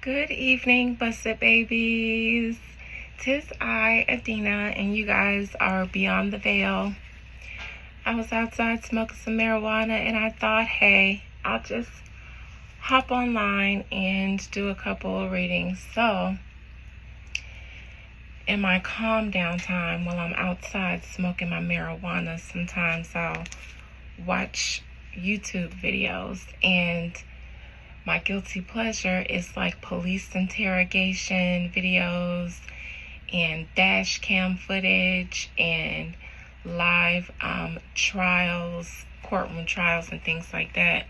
Good evening, busted babies. Tis I, Adina, and you guys are beyond the veil. I was outside smoking some marijuana and I thought, hey, I'll just hop online and do a couple of readings. So, in my calm down time while I'm outside smoking my marijuana, sometimes I'll watch YouTube videos, and my guilty pleasure is like police interrogation videos and dash cam footage and live trials, courtroom trials and things like that.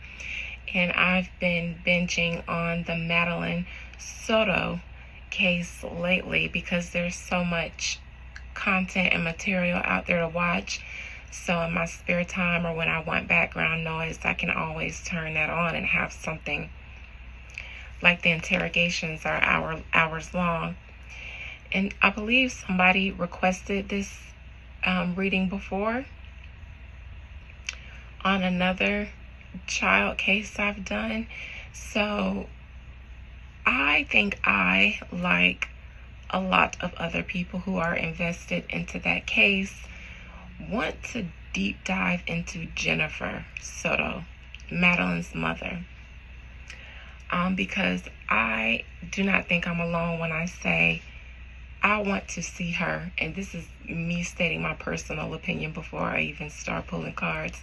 And I've been binging on the Madeline Soto case lately because there's so much content and material out there to watch. So in my spare time or when I want background noise, I can always turn that on and have something. Like the interrogations are hours long. And I believe somebody requested this reading before on another child case I've done. So I think I, like a lot of other people who are invested into that case, want to deep dive into Jennifer Soto, Madeline's mother. Because I do not think I'm alone when I say I want to see her, and this is me stating my personal opinion before I even start pulling cards.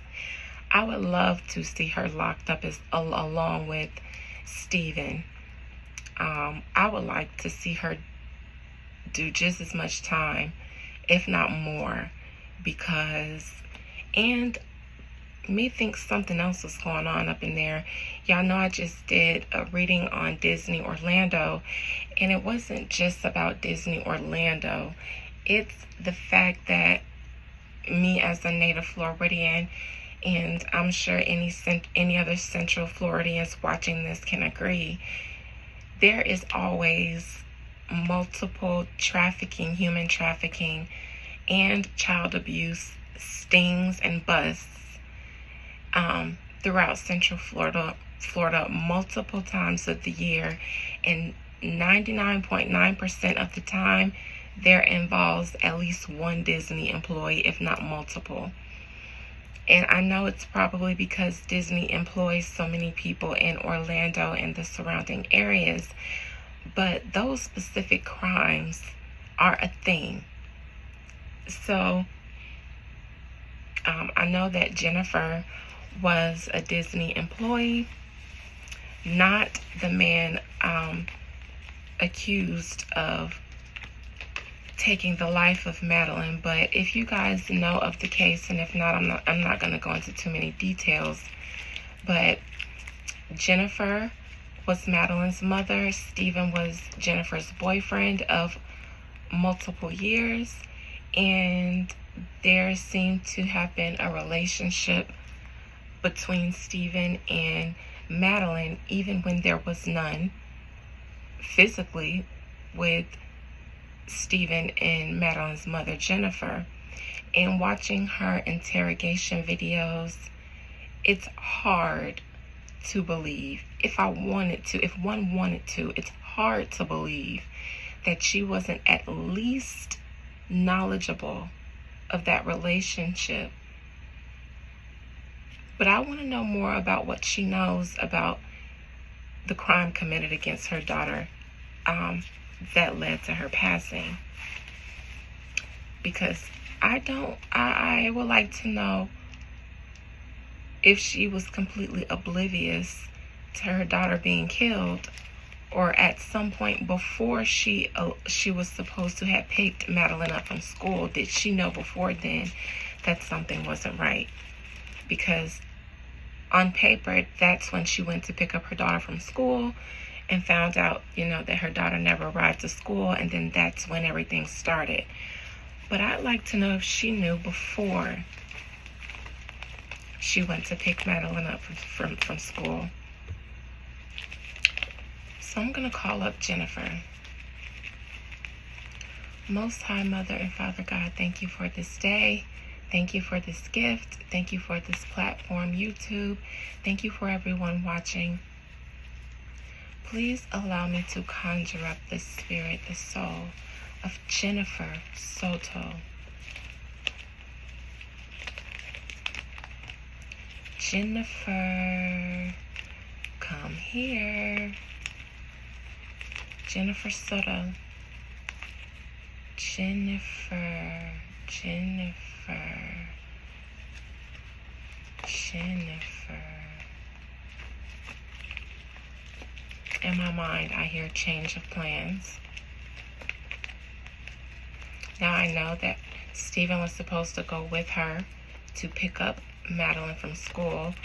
I would love to see her locked up along with Stephen. I would like to see her do just as much time, if not more, because, and me thinks something else was going on up in there. Y'all know I just did a reading on Disney Orlando, and it wasn't just about Disney Orlando. It's the fact that me as a native Floridian, and I'm sure any other Central Floridians watching this can agree, there is always multiple trafficking, human trafficking, and child abuse stings and busts throughout Central Florida multiple times of the year, and 99.9% of the time there involves at least one Disney employee, if not multiple. And I know it's probably because Disney employs so many people in Orlando and the surrounding areas, but those specific crimes are a thing. So I know that Jennifer was a Disney employee, not the man accused of taking the life of Madeline. But if you guys know of the case, and if not, I'm not going to go into too many details. But Jennifer was Madeline's mother. Stephen was Jennifer's boyfriend of multiple years, and there seemed to have been a relationship between Stephen and Madeline, even when there was none physically with Stephen and Madeline's mother, Jennifer. And watching her interrogation videos, it's hard to believe. If one wanted to, it's hard to believe that she wasn't at least knowledgeable of that relationship. But I want to know more about what she knows about the crime committed against her daughter that led to her passing. Because I would like to know if she was completely oblivious to her daughter being killed, or at some point before she was supposed to have picked Madeline up from school, did she know before then that something wasn't right? Because on paper, that's when she went to pick up her daughter from school and found out, that her daughter never arrived to school, and then that's when everything started. But I'd like to know if she knew before she went to pick Madeline up from school. So I'm going to call up Jennifer. Most High Mother and Father God, thank you for this day. Thank you for this gift. Thank you for this platform, YouTube. Thank you for everyone watching. Please allow me to conjure up the spirit, the soul of Jennifer Soto. Jennifer, come here. Jennifer Soto. Jennifer. In my mind, I hear change of plans. Now I know that Stephen was supposed to go with her to pick up Madeline from school,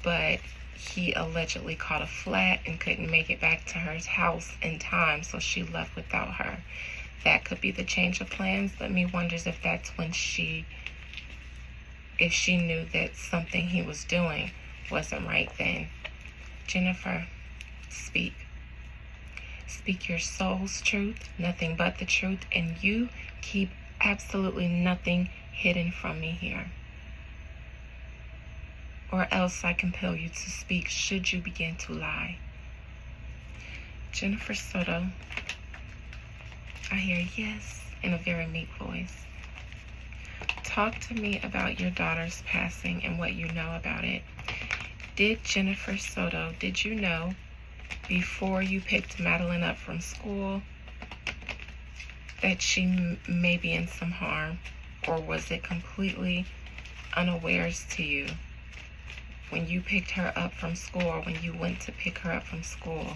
but he allegedly caught a flat and couldn't make it back to her house in time, so she left without her. That could be the change of plans, but me wonders if that's when if she knew that something he was doing wasn't right then. Jennifer, speak. Speak your soul's truth, nothing but the truth, and you keep absolutely nothing hidden from me here. Or else I compel you to speak should you begin to lie. Jennifer Soto, I hear yes in a very meek voice. Talk to me about your daughter's passing and what you know about it. Did Jennifer Soto, did you know before you picked Madeline up from school that she may be in some harm? Or was it completely unawares to you when you picked her up from school, or when you went to pick her up from school,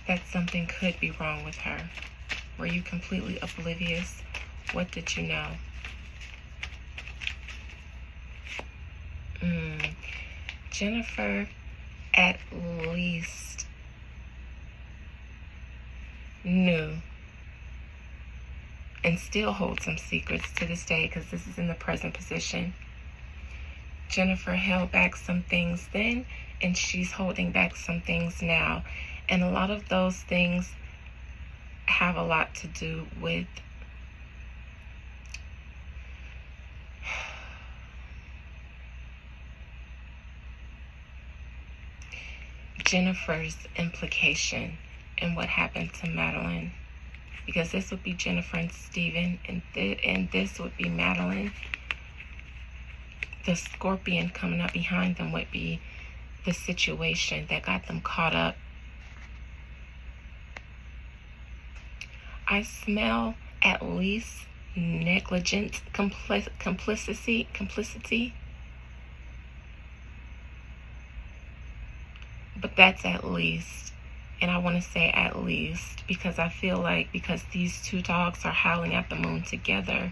that something could be wrong with her? Were you completely oblivious? What did you know? Jennifer at least knew and still holds some secrets to this day, because this is in the present position. Jennifer held back some things then, and she's holding back some things now. And a lot of those things have a lot to do with Jennifer's implication in what happened to Madeline. Because this would be Jennifer and Stephen, and this would be Madeline. The scorpion coming up behind them would be the situation that got them caught up. I smell at least negligent complicity. But that's at least. And I want to say at least because I feel like because these two dogs are howling at the moon together.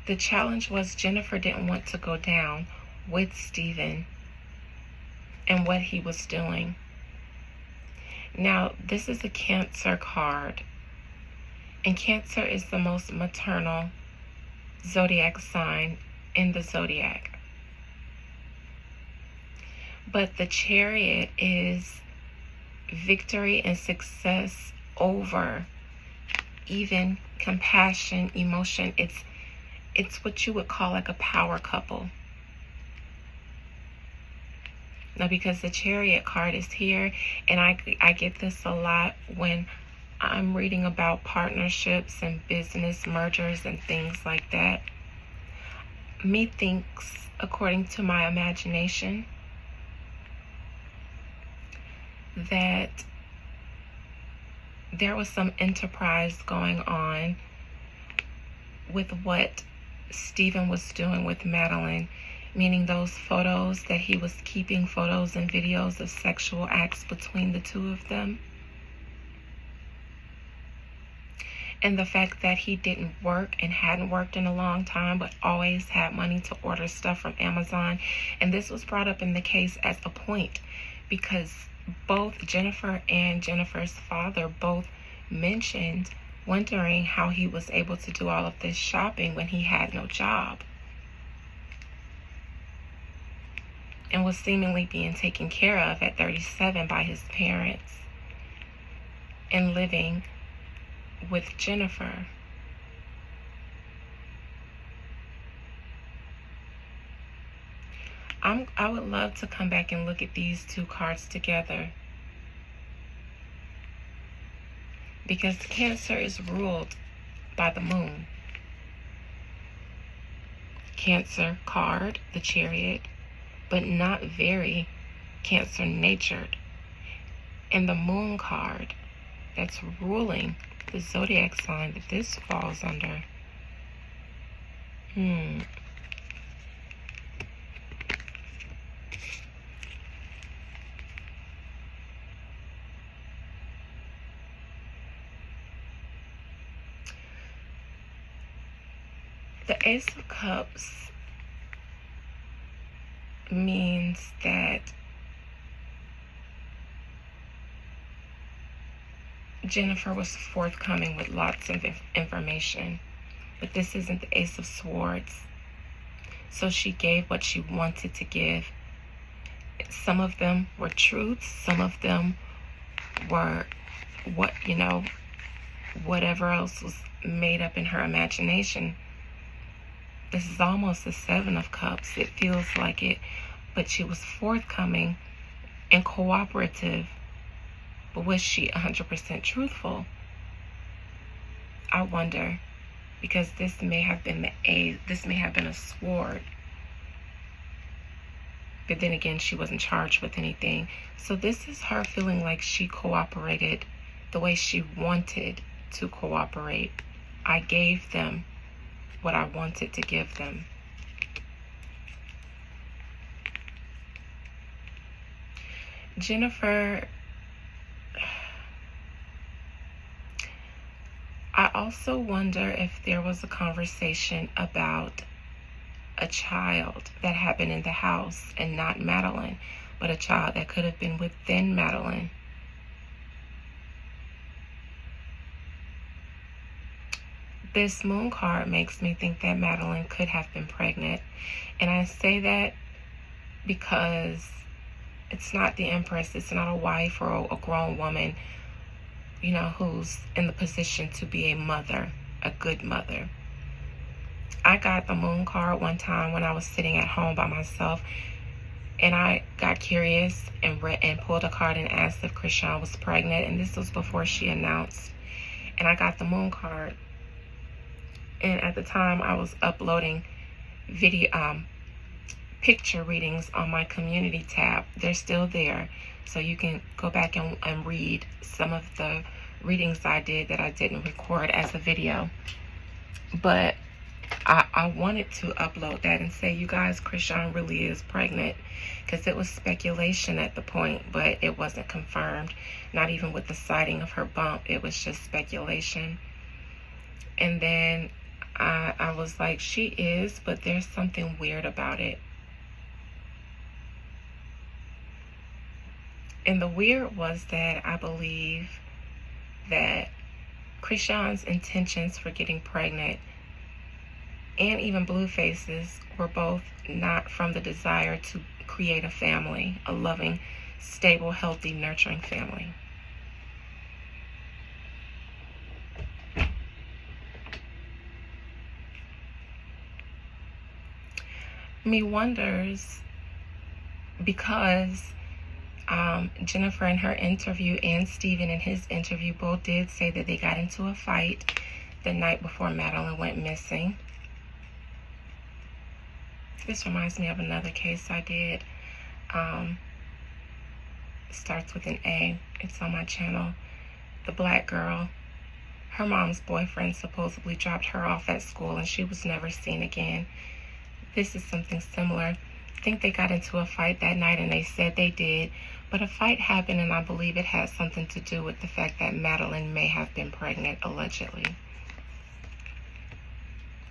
The challenge was Jennifer didn't want to go down with Stephen and what he was doing. Now, this is a Cancer card. And Cancer is the most maternal zodiac sign in the zodiac. But the Chariot is victory and success over even compassion, emotion. It's what you would call like a power couple. Now, because the Chariot card is here, and I get this a lot when I'm reading about partnerships and business mergers and things like that. Methinks, according to my imagination, that there was some enterprise going on with what Stephen was doing with Madeline, meaning those photos that he was keeping, photos and videos of sexual acts between the two of them. And the fact that he didn't work and hadn't worked in a long time, but always had money to order stuff from Amazon. And this was brought up in the case as a point because both Jennifer and Jennifer's father both mentioned wondering how he was able to do all of this shopping when he had no job and was seemingly being taken care of at 37 by his parents and living with Jennifer. I would love to come back and look at these two cards together, because Cancer is ruled by the moon. Cancer card, the Chariot, but not very Cancer natured. And the moon card that's ruling the zodiac sign that this falls under. The Ace of Cups means that Jennifer was forthcoming with lots of information, but this isn't the Ace of Swords. So she gave what she wanted to give. Some of them were truths, some of them were whatever else was made up in her imagination. This is almost the Seven of Cups. It feels like it, but she was forthcoming and cooperative. But was she 100% truthful? I wonder, because this may have been a sword. But then again, she wasn't charged with anything. So this is her feeling like she cooperated the way she wanted to cooperate. I gave them what I wanted to give them. Jennifer, I also wonder if there was a conversation about a child that happened in the house, and not Madeline, but a child that could have been within Madeline. This moon card makes me think that Madeline could have been pregnant. And I say that because it's not the Empress, it's not a wife or a grown woman, who's in the position to be a mother, a good mother. I got the moon card one time when I was sitting at home by myself, and I got curious and pulled a card and asked if Krishan was pregnant, and this was before she announced. And I got the moon card. And at the time, I was uploading picture readings on my community tab. They're still there, so you can go back and read some of the readings I did that I didn't record as a video. But I wanted to upload that and say, you guys, Krishan really is pregnant, because it was speculation at the point, but it wasn't confirmed. Not even with the sighting of her bump, it was just speculation. And then I was like, she is, but there's something weird about it. And the weird was that I believe that Krishan's intentions for getting pregnant and even Blueface's were both not from the desire to create a family, a loving, stable, healthy, nurturing family. Me wonders, because Jennifer in her interview and Steven in his interview both did say that they got into a fight the night before Madeline went missing. This reminds me of another case I did. Starts with an A. It's on my channel. The black girl, her mom's boyfriend supposedly dropped her off at school and she was never seen again. This is something similar. I think they got into a fight that night, and they said they did, but a fight happened, and I believe it had something to do with the fact that Madeline may have been pregnant, allegedly.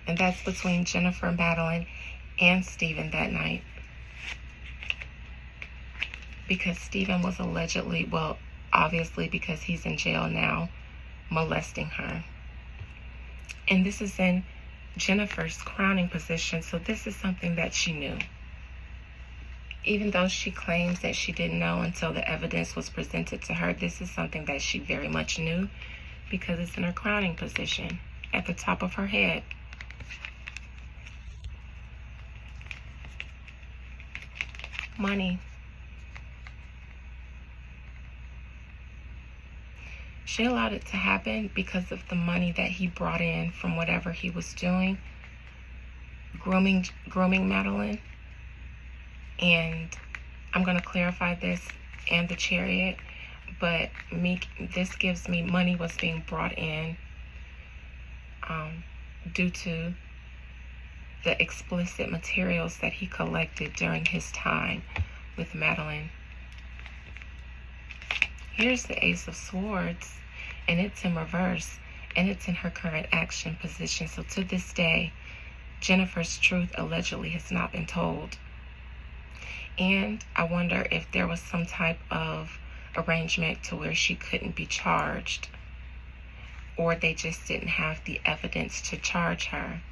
And that's between Jennifer, Madeline, and Steven that night. Because Steven was allegedly, well, obviously because he's in jail now, molesting her. And this is in Jennifer's crowning position, so this is something that she knew. Even though she claims that she didn't know until the evidence was presented to her, this is something that she very much knew, because it's in her crowning position at the top of her head. Money. She allowed it to happen because of the money that he brought in from whatever he was doing, grooming Madeline. And I'm going to clarify this and the chariot, but this gives me money was being brought in due to the explicit materials that he collected during his time with Madeline. Here's the Ace of Swords, and it's in reverse, and it's in her current action position. So to this day, Jennifer's truth allegedly has not been told. And I wonder if there was some type of arrangement to where she couldn't be charged, or they just didn't have the evidence to charge her.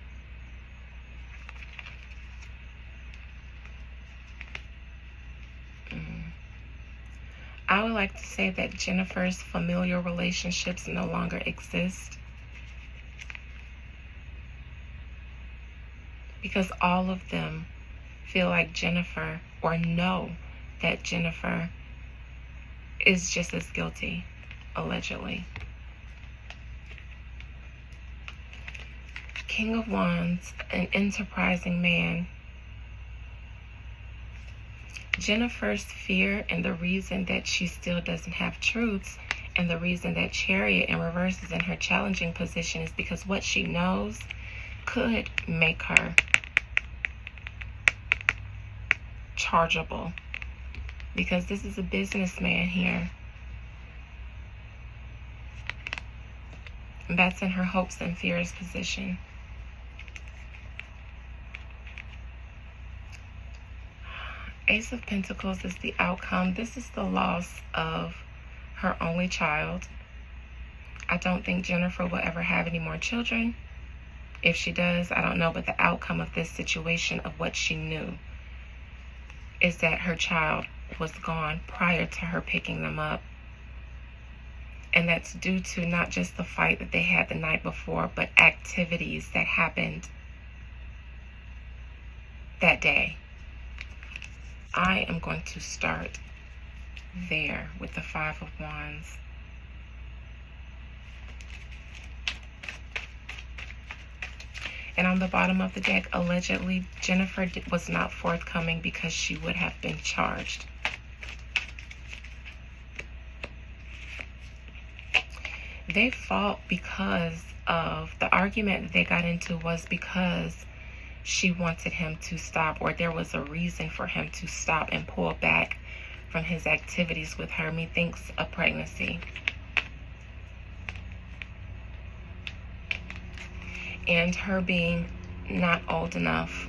I would like to say that Jennifer's familial relationships no longer exist, because all of them feel like Jennifer, or know that Jennifer is just as guilty, allegedly. King of Wands, an enterprising man. Jennifer's fear, and the reason that she still doesn't have truths, and the reason that Chariot in reverse is in her challenging position, is because what she knows could make her chargeable, because this is a businessman here. And that's in her hopes and fears position. Ace of Pentacles is the outcome. This is the loss of her only child. I don't think Jennifer will ever have any more children. If she does, I don't know, but the outcome of this situation, of what she knew, is that her child was gone prior to her picking them up. And that's due to not just the fight that they had the night before, but activities that happened that day. I am going to start there with the Five of Wands. And on the bottom of the deck, allegedly, Jennifer was not forthcoming because she would have been charged. They fought because of the argument that they got into, was because she wanted him to stop, or there was a reason for him to stop and pull back from his activities with her. Methinks a pregnancy. And her being not old enough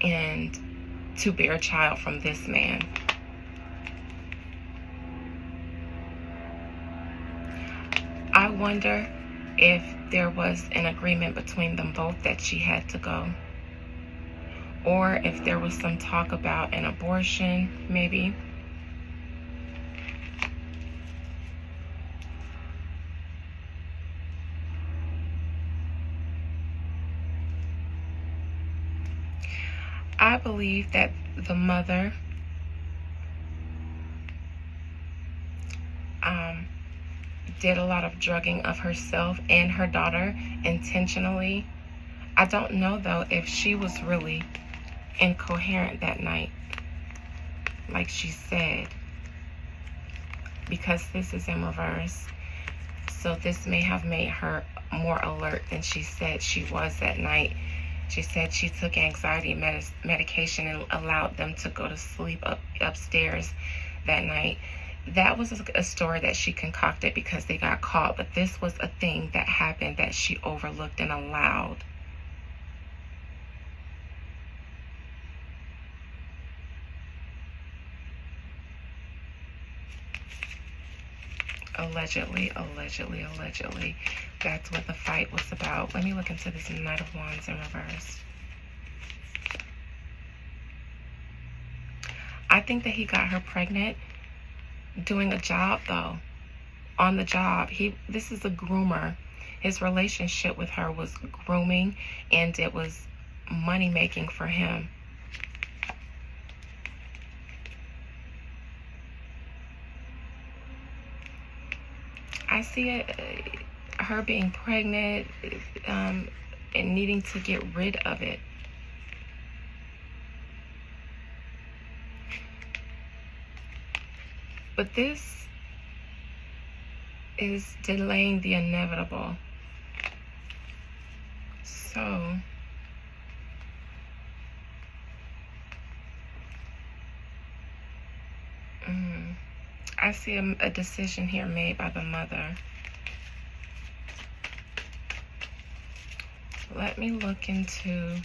and to bear a child from this man. I wonder if there was an agreement between them both that she had to go, or if there was some talk about an abortion, maybe. I believe that the mother did a lot of drugging of herself and her daughter intentionally. I don't know, though, if she was really incoherent that night, like she said, because this is in reverse. So this may have made her more alert than she said she was that night. She said she took anxiety medication and allowed them to go to sleep upstairs that night. That was a story that she concocted because they got caught, but this was a thing that happened that she overlooked and allowed. Allegedly. That's what the fight was about. Let me look into this Knight of Wands in reverse. I think that he got her pregnant doing a job, though. On the job. This is a groomer. His relationship with her was grooming, and it was money making for him. I see it, her being pregnant, and needing to get rid of it. But this is delaying the inevitable. So, I see a decision here made by the mother. Let me look into,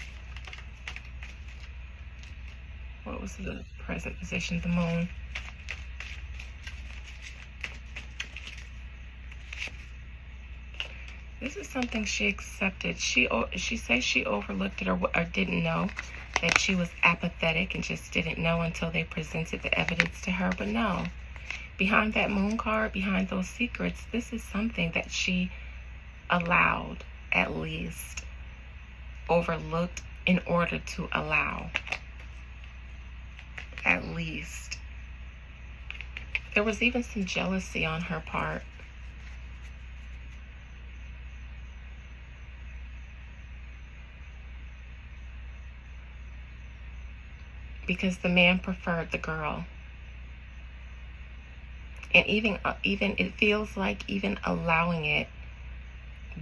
what was the present position, the moon. This is something she accepted. She says she overlooked it or didn't know, that she was apathetic and just didn't know until they presented the evidence to her. But no, behind that moon card, behind those secrets, this is something that she allowed, at least overlooked in order to allow. At least. There was even some jealousy on her part. Because the man preferred the girl. And even it feels like even allowing it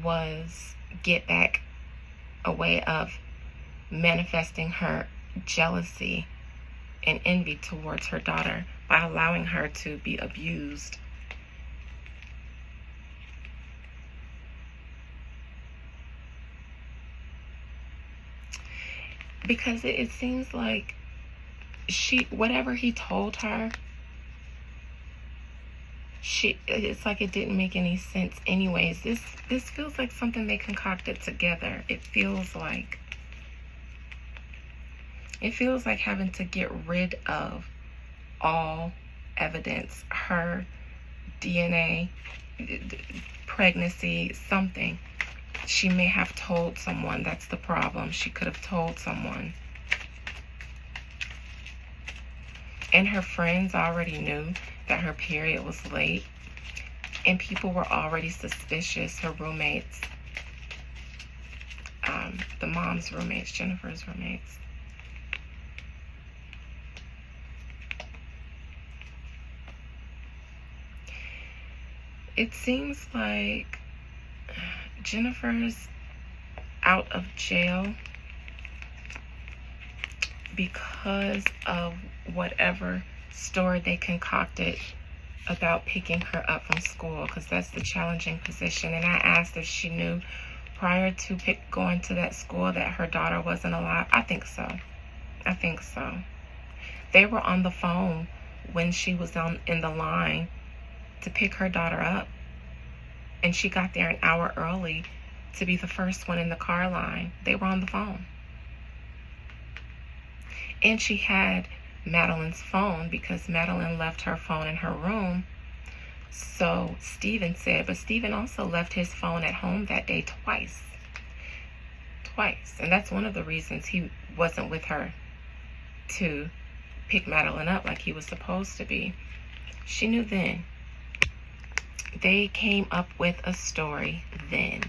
was get back a way of manifesting her jealousy and envy towards her daughter by allowing her to be abused. Because it seems like whatever he told her, it's like it didn't make any sense anyways. This feels like something they concocted together. It feels like having to get rid of all evidence, her DNA, pregnancy, something. She may have told someone. That's the problem. She could have told someone. And her friends already knew that her period was late. And people were already suspicious. Her roommates, the mom's roommates, Jennifer's roommates. It seems like Jennifer's out of jail because of whatever story they concocted about picking her up from school, because that's the challenging position. And I asked if she knew prior to going to that school that her daughter wasn't alive. I think so. They were on the phone when she was in the line to pick her daughter up, and she got there an hour early to be the first one in the car line. They were on the phone. And she had Madeline's phone because Madeline left her phone in her room. So Stephen said, but Stephen also left his phone at home that day twice. And that's one of the reasons he wasn't with her to pick Madeline up like he was supposed to be. She knew then. They came up with a story then.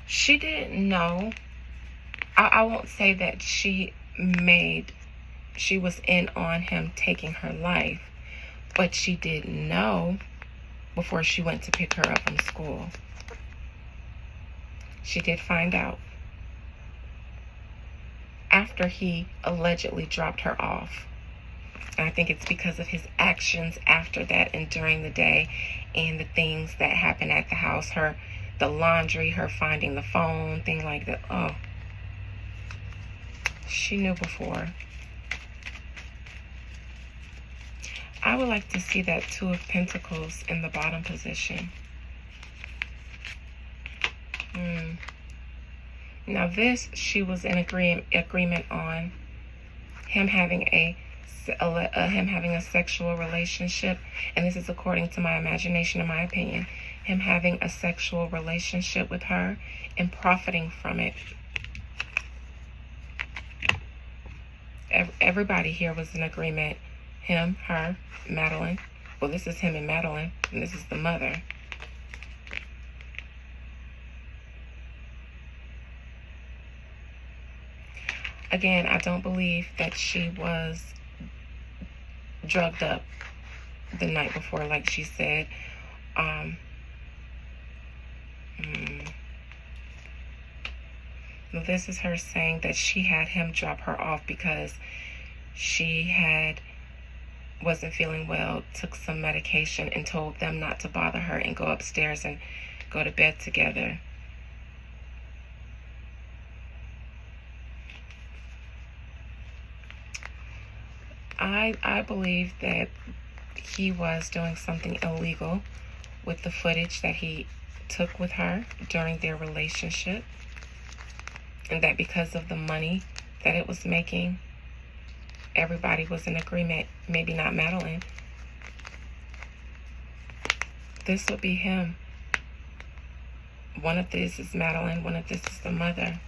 She didn't know. I won't say that she was in on him taking her life, but she didn't know before she went to pick her up from school. She did find out after he allegedly dropped her off. And I think it's because of his actions after that and during the day, and the things that happened at the house, the laundry, her finding the phone, thing like that. Oh, she knew before. I would like to see that Two of Pentacles in the bottom position. Now this, she was in agreement on him having him having a sexual relationship, and this is according to my imagination and my opinion, him having a sexual relationship with her and profiting from it. Everybody here was in agreement. Him, her, Madeline. Well, this is him and Madeline, and this is the mother. Again, I don't believe that she was drugged up the night before, like she said. This is her saying that she had him drop her off because she wasn't feeling well, took some medication, and told them not to bother her and go upstairs and go to bed together. I believe that he was doing something illegal with the footage that he took with her during their relationship, and that because of the money that it was making, everybody was in agreement. Maybe not Madeline. This would be him. One of this is Madeline, one of this is the mother.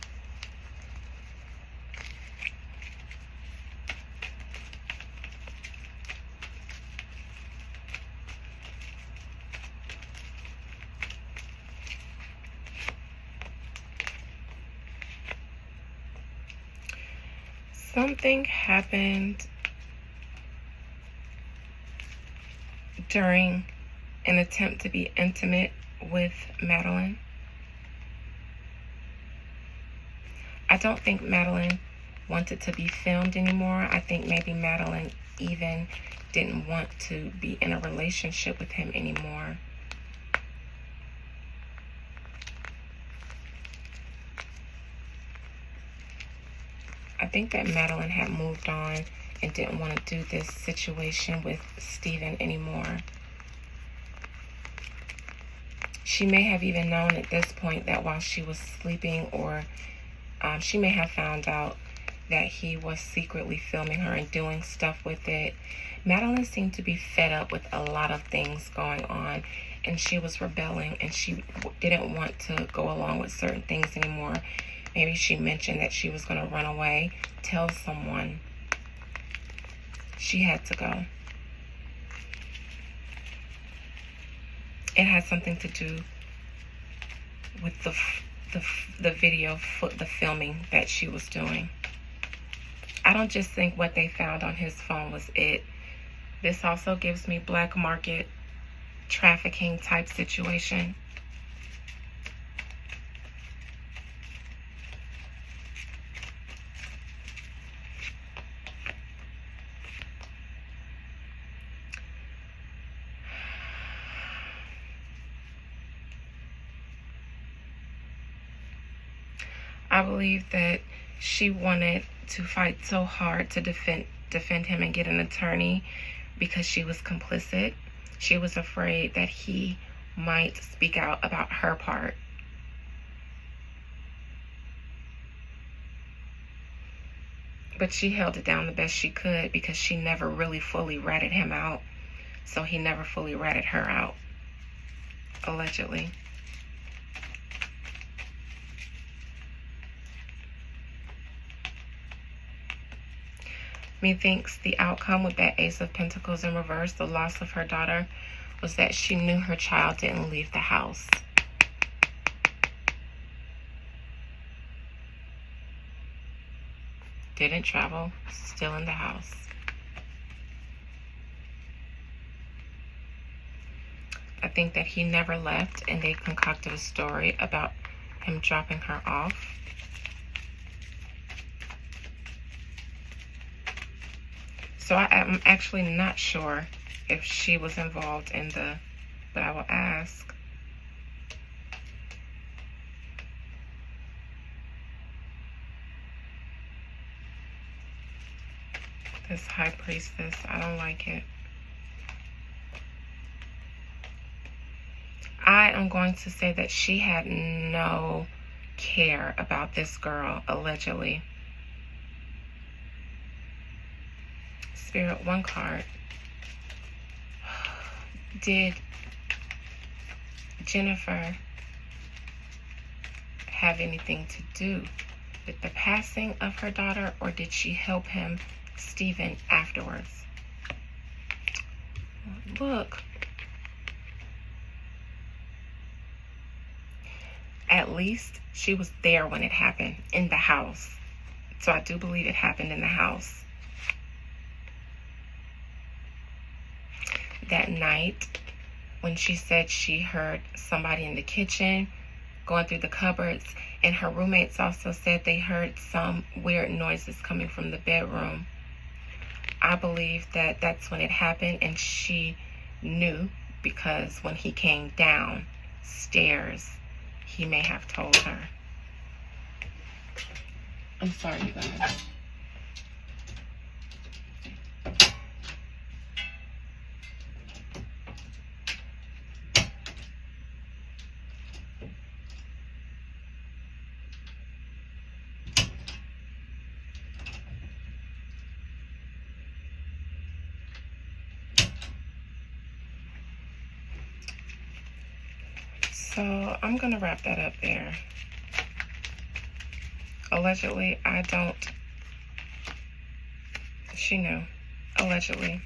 Something happened during an attempt to be intimate with Madeline. I don't think Madeline wanted to be filmed anymore. I think maybe Madeline even didn't want to be in a relationship with him anymore. I think that Madeline had moved on and didn't want to do this situation with Stephen anymore. She may have even known at this point that while she was sleeping, or she may have found out that he was secretly filming her and doing stuff with it. Madeline seemed to be fed up with a lot of things going on, and she was rebelling, and she didn't want to go along with certain things anymore. Maybe she mentioned that she was going to run away, tell someone. She had to go. It had something to do with the video, the filming that she was doing. I don't just think what they found on his phone was it. This also gives me black market trafficking type situation. I believe that she wanted to fight so hard to defend him and get an attorney because she was complicit. She was afraid that he might speak out about her part. But she held it down the best she could because she never really fully ratted him out. So he never fully ratted her out, allegedly. Methinks the outcome with that Ace of Pentacles in reverse, the loss of her daughter, was that she knew her child didn't leave the house. Didn't travel, still in the house. I think that he never left, and they concocted a story about him dropping her off. So I'm actually not sure if she was involved in but I will ask. This High Priestess, I don't like it. I am going to say that she had no care about this girl, allegedly. Spirit, one card. Did Jennifer have anything to do with the passing of her daughter, or did she help him, Stephen, afterwards? Look. At least she was there when it happened, in the house. So I do believe it happened in the house. That night, when she said she heard somebody in the kitchen going through the cupboards, and her roommates also said they heard some weird noises coming from the bedroom. I believe that that's when it happened, and she knew because when he came downstairs, he may have told her. I'm sorry, you guys. So I'm going to wrap that up there. Allegedly, she knew. Allegedly.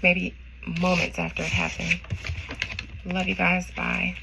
Maybe moments after it happened. Love you guys. Bye.